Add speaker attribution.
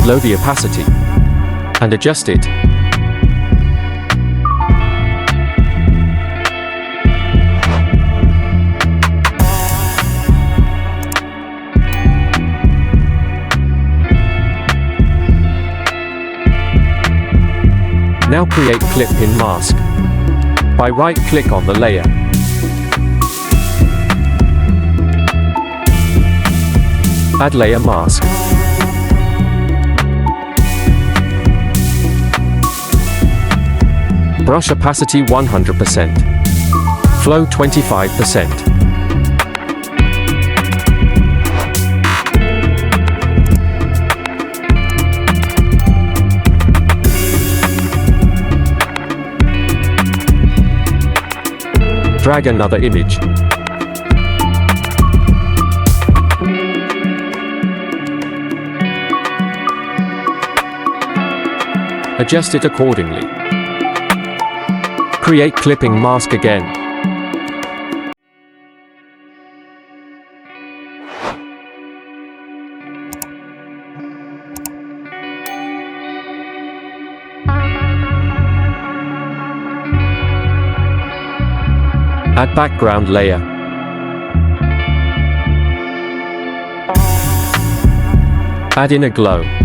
Speaker 1: Lower the opacity and adjust it. Now create clip-in mask by right-click on the layer. Add layer mask. Brush opacity 100%. Flow 25%. Drag another image. Adjust it accordingly. Create clipping mask again. Add background layer. Add in a glow.